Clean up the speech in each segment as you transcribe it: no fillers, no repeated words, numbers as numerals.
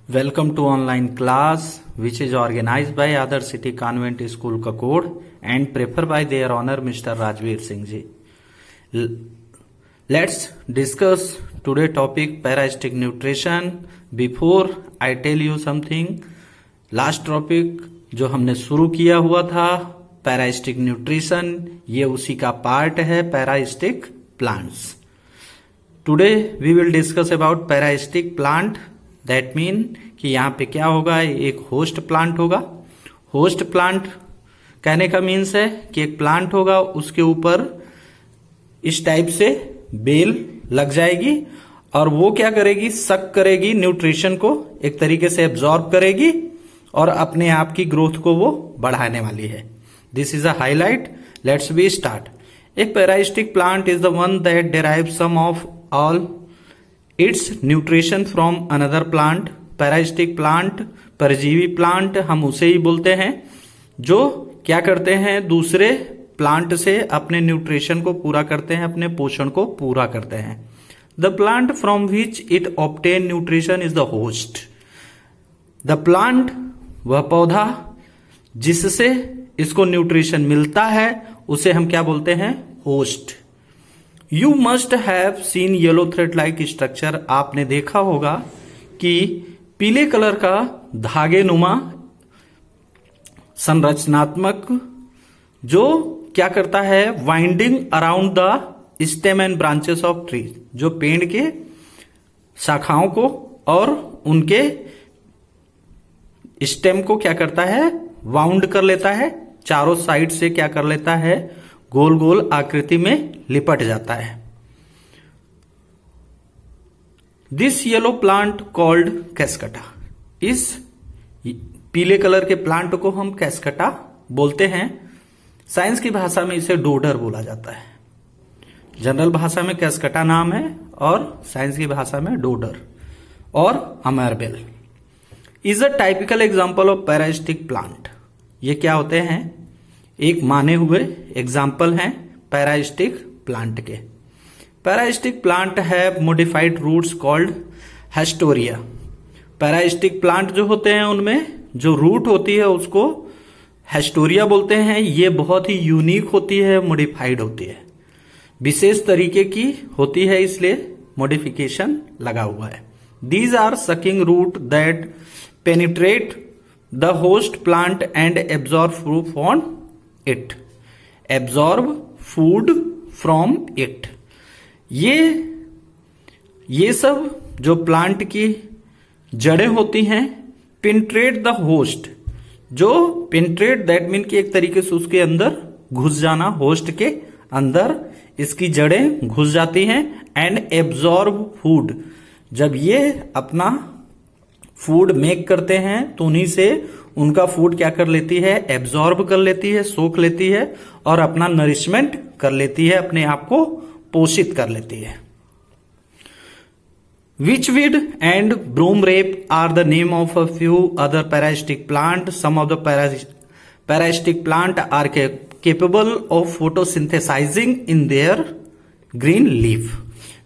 Welcome to online class which is organized by Other City Convent School Kakod and prepared by their honor Mr. Rajveer Singh ji. Let's discuss today topic parasitic nutrition. Before I tell you something, last topic जो हमने शुरू किया हुआ था parasitic nutrition, ये उसी का part है parasitic plants. Today we will discuss about parasitic plant. That mean कि यहाँ पे क्या होगा, एक होस्ट प्लांट होगा. होस्ट प्लांट कहने का मीन्स है कि एक प्लांट होगा, उसके ऊपर इस टाइप से बेल लग जाएगी और वो क्या करेगी, सक करेगी, न्यूट्रिशन को एक तरीके से एब्जॉर्ब करेगी और अपने आप की ग्रोथ को वो बढ़ाने वाली है. This is a highlight. Let's be start. A parasitic plant is the one that derive some of all its nutrition from another plant. Parasitic plant, परजीवी प्लांट हम उसे ही बोलते हैं जो क्या करते हैं, दूसरे प्लांट से अपने न्यूट्रिशन को पूरा करते हैं, अपने पोषण को पूरा करते हैं. The plant from which it obtain nutrition is the host. The plant, वह पौधा जिससे इसको न्यूट्रिशन मिलता है, उसे हम क्या बोलते हैं, host. You must have seen yellow thread like structure. आपने देखा होगा कि पीले कलर का धागे नुमा संरचनात्मक जो क्या करता है, winding around the stem and branches of tree, जो पेड़ के शाखाओं को और उनके स्टेम को क्या करता है, वाउंड कर लेता है, चारों साइड से क्या कर लेता है, गोल गोल आकृति में लिपट जाता है. This yellow plant called cuscuta. इस पीले कलर के प्लांट को हम कैस्कटा बोलते हैं. साइंस की भाषा में इसे डोडर बोला जाता है. जनरल भाषा में कैस्कटा नाम है और साइंस की भाषा में डोडर और अमरबेल. Is a typical example of parasitic plant. ये क्या होते हैं, एक माने हुए एग्जाम्पल हैं पैरासिटिक प्लांट के. पैरासिटिक प्लांट है modified roots called haustoria. Parasitic plant जो होते हैं उनमें जो रूट होती है उसको हेस्टोरिया बोलते हैं. ये बहुत ही यूनिक होती है, मॉडिफाइड होती है, विशेष तरीके की होती है, इसलिए मॉडिफिकेशन लगा हुआ है. These are sucking root that penetrate the host plant and absorb food from it. Absorb food from it. ये सब जो प्लांट की जड़ें होती हैं, पेनिट्रेट द होस्ट. जो पेनिट्रेट दैट मीन कि एक तरीके से उसके अंदर घुस जाना, होस्ट के अंदर इसकी जड़ें घुस जाती हैं. And absorb food. जब ये अपना फूड मेक करते हैं तो उन्हीं से उनका फूड क्या कर लेती है, एब्जॉर्ब कर लेती है, सोख लेती है और अपना नरिशमेंट कर लेती है, अपने आप को पोषित कर लेती है. Witchweed and broomrape are the name of a few other parasitic plant. Some of the parasitic plant are capable of photosynthesising in their green leaf.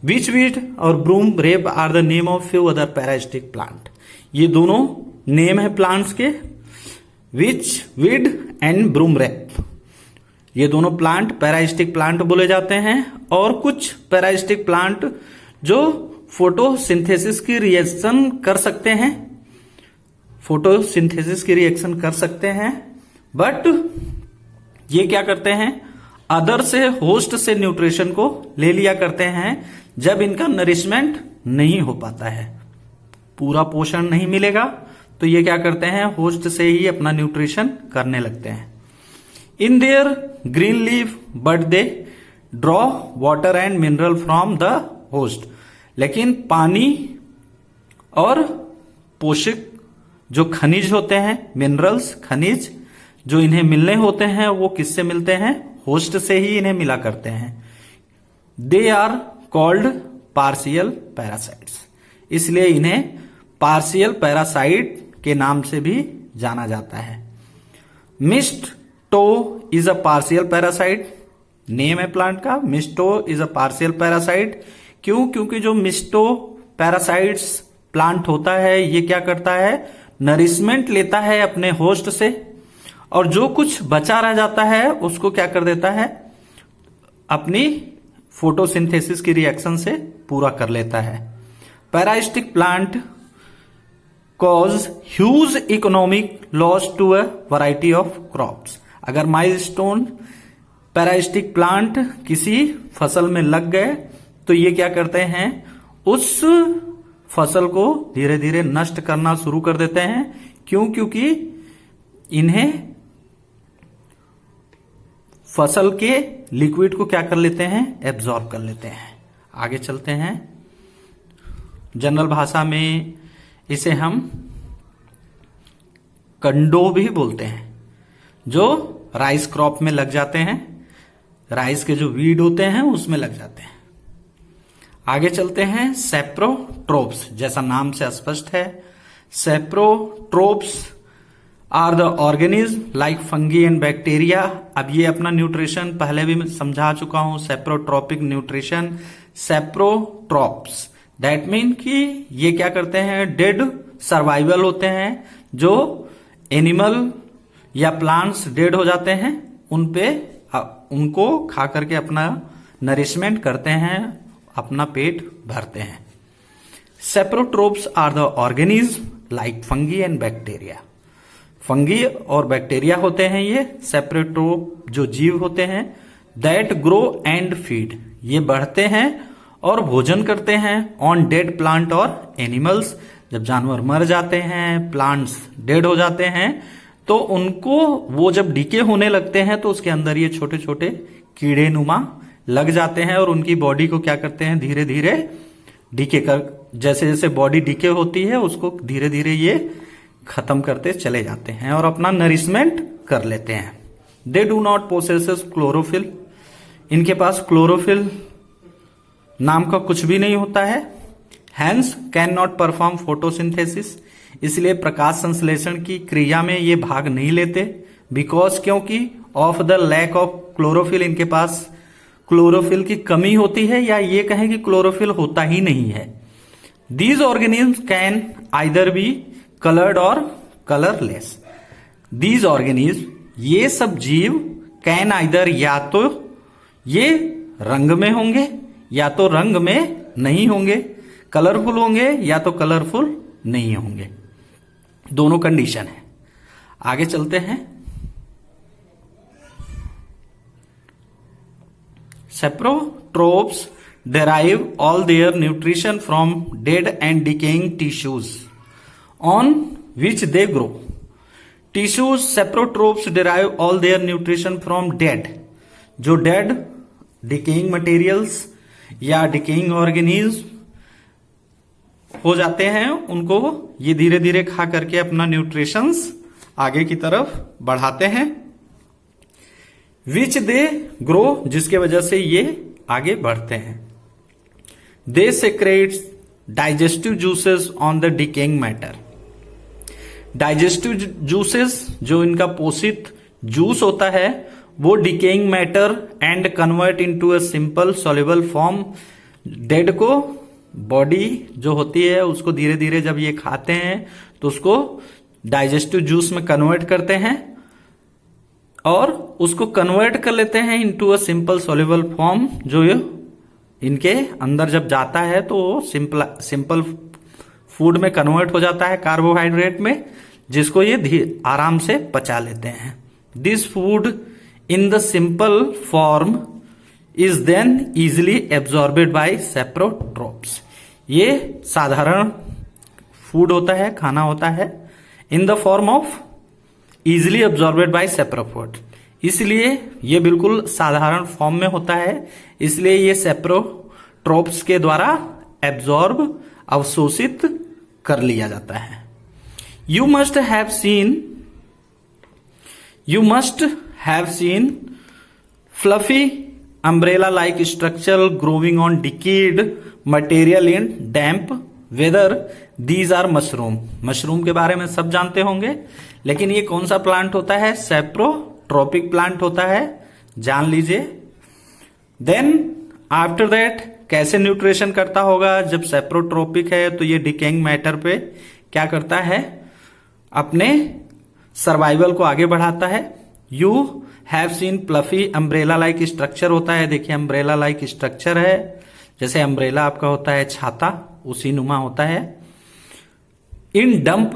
Witchweed और broomrape are the name of few other parasitic plant. ये दोनों name है plants के, विच weed and ब्रूमरेप. ये दोनों plant parasitic plant बोले जाते हैं. और कुछ पैरासिटिक प्लांट जो फोटोसिंथेसिस की रिएक्शन कर सकते हैं, फोटोसिंथेसिस की रिएक्शन कर सकते हैं, बट ये क्या करते हैं, अदर से, होस्ट से न्यूट्रिशन को ले लिया करते हैं जब इनका नरिशमेंट नहीं हो पाता है, पूरा पोषण नहीं मिलेगा, तो ये क्या करते हैं, होस्ट से ही अपना न्यूट्रिशन करने लगते हैं. इन their green leaf but they draw water and mineral from the host. लेकिन पानी और पोषक जो खनिज होते हैं, मिनरल्स, खनिज जो इन्हें मिलने होते हैं, वो किससे मिलते हैं, होस्ट से ही इन्हें मिला करते हैं. They are called partial parasites. इसलिए इन्हें पार्शियल पैरासाइट के नाम से भी जाना जाता है. Mistletoe is a partial parasite. Name है प्लांट का, mistletoe is a partial parasite. क्यों? क्योंकि जो मिस्टो पैरासाइट्स प्लांट होता है ये क्या करता है, नरिशमेंट लेता है अपने होस्ट से, और जो कुछ बचा रह जाता है उसको क्या कर देता है, अपनी फोटोसिंथेसिस की रिएक्शन से पूरा कर लेता है। Parasitic plant cause huge economic loss to a variety of crops. अगर माइलस्टोन पैरासिटिक प्लांट किसी फसल में लग गए तो ये क्या करते हैं, उस फसल को धीरे धीरे नष्ट करना शुरू कर देते हैं। क्यों? क्योंकि इन्हें फसल के लिक्विड को क्या कर लेते हैं, एब्जॉर्ब कर लेते हैं। आगे चलते हैं। जनरल भाषा में इसे हम कंडो भी बोलते हैं, जो राइस क्रॉप में लग जाते हैं, राइस के जो वीड होते हैं उसमें लग जाते हैं। आगे चलते हैं। सेप्रोट्रोप्स, जैसा नाम से स्पष्ट है, saprotrophs are the organism like fungi and bacteria. अब ये अपना न्यूट्रिशन पहले भी मैं समझा चुका हूं, सेप्रोट्रोपिक न्यूट्रिशन। सेप्रोट्रोप्स दैट मीन कि ये क्या करते हैं, डेड सर्वाइवल होते हैं, जो एनिमल या प्लांट्स डेड हो जाते हैं उनको खा करके अपना नरिशमेंट करते हैं, अपना पेट भरते हैं। Saprotrophs are the organism like fungi and bacteria. Fungi और बैक्टीरिया होते हैं ये सेप्रोट्रोप जो जीव होते हैं, दैट ग्रो एंड फीड, ये बढ़ते हैं और भोजन करते हैं ऑन डेड प्लांट और एनिमल्स। जब जानवर मर जाते हैं, प्लांट्स डेड हो जाते हैं, तो उनको वो जब डीके होने लगते हैं तो उसके अंदर ये छोटे छोटे कीड़े नुमा लग जाते हैं और उनकी बॉडी को क्या करते हैं, धीरे धीरे डीके कर, जैसे जैसे बॉडी डीके होती है उसको धीरे धीरे ये खत्म करते चले जाते हैं और अपना नरिशमेंट कर लेते हैं। They do not possesses chlorophyll, इनके पास क्लोरोफिल नाम का कुछ भी नहीं होता है। Hence can not perform photosynthesis, इसलिए प्रकाश संश्लेषण की क्रिया में ये भाग नहीं लेते। बिकॉज, क्योंकि of the lack of chlorophyll, इनके पास क्लोरोफिल की कमी होती है, या ये कहें कि क्लोरोफिल होता ही नहीं है। These organism can either be coloured और कलरलेस। दीज ऑर्गेनिज्म, ये सब जीव, कैन आइदर, या तो ये रंग में होंगे या तो रंग में नहीं होंगे, कलरफुल होंगे या तो कलरफुल नहीं होंगे, दोनों कंडीशन है। आगे चलते हैं। सेप्रोट्रोप्स derive all their nutrition from dead and decaying tissues on which they grow. Tissues, सेप्रोट्रोप्स derive all their nutrition from dead, जो dead decaying materials या decaying organism हो जाते हैं, उनको ये धीरे धीरे खा करके अपना न्यूट्रिशंस आगे की तरफ बढ़ाते हैं। विच दे ग्रो, जिसके वजह से ये आगे बढ़ते हैं। They secretes digestive juices on the decaying matter. Digestive juices, जो इनका पोषित जूस होता है, वो decaying matter and convert into a simple soluble form. Dead को बॉडी जो होती है उसको धीरे धीरे जब ये खाते हैं तो उसको डाइजेस्टिव जूस में कन्वर्ट करते हैं और उसको कन्वर्ट कर लेते हैं into a simple soluble form. जो ये इनके अंदर जब जाता है तो सिंपल फूड में कन्वर्ट हो जाता है, कार्बोहाइड्रेट में, जिसको ये आराम से पचा लेते हैं। This food in the simple form is then easily absorbed by saprotrophs. ये साधारण फूड होता है, खाना होता है, in the form of easily absorbed by saprotroph, इसलिए ये बिल्कुल साधारण फॉर्म में होता है, इसलिए ये सेप्रोट्रोप्स के द्वारा एब्जॉर्ब, अवशोषित कर लिया जाता है। You must have seen fluffy umbrella like structure growing on decayed material in damp weather. These are mushroom. Mushroom के बारे में सब जानते होंगे, लेकिन ये कौन सा प्लांट होता है? सेप्रोट्रोपिक प्लांट होता है, जान लीजिए। देन आफ्टर दैट कैसे न्यूट्रिशन करता होगा? जब सेप्रोट्रोपिक है तो ये डिकेइंग मैटर पे क्या करता है? अपने सर्वाइवल को आगे बढ़ाता है। You have seen fluffy umbrella like structure होता है। देखिए अम्ब्रेला लाइक स्ट्रक्चर है, जैसे अम्ब्रेला आपका होता है छाता, उसी नुमा होता है। इन डंप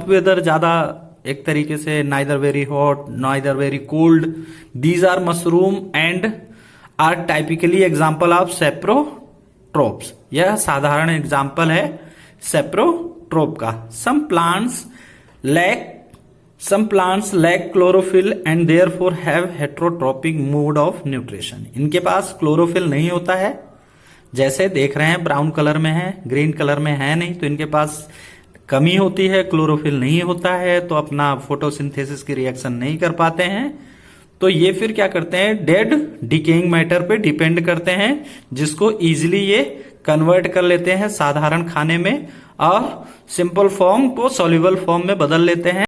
वेदर ज्यादा एक तरीके से neither very hot neither very cold, these are mushroom and are typically example of saprotrophs. यह साधारण एग्जाम्पल है सेप्रोट्रोप का। Some plants lack chlorophyll and therefore have heterotrophic mode of nutrition. इनके पास क्लोरोफिल नहीं होता है, जैसे देख रहे हैं ब्राउन कलर में है, ग्रीन कलर में है नहीं, तो इनके पास कमी होती है, क्लोरोफिल नहीं होता है, तो अपना फोटोसिंथेसिस की रिएक्शन नहीं कर पाते हैं। तो ये फिर क्या करते हैं? डेड डिकेइंग मैटर पे डिपेंड करते हैं, जिसको इजीली ये कन्वर्ट कर लेते हैं साधारण खाने में और सिंपल फॉर्म को सॉल्युबल फॉर्म में बदल लेते हैं।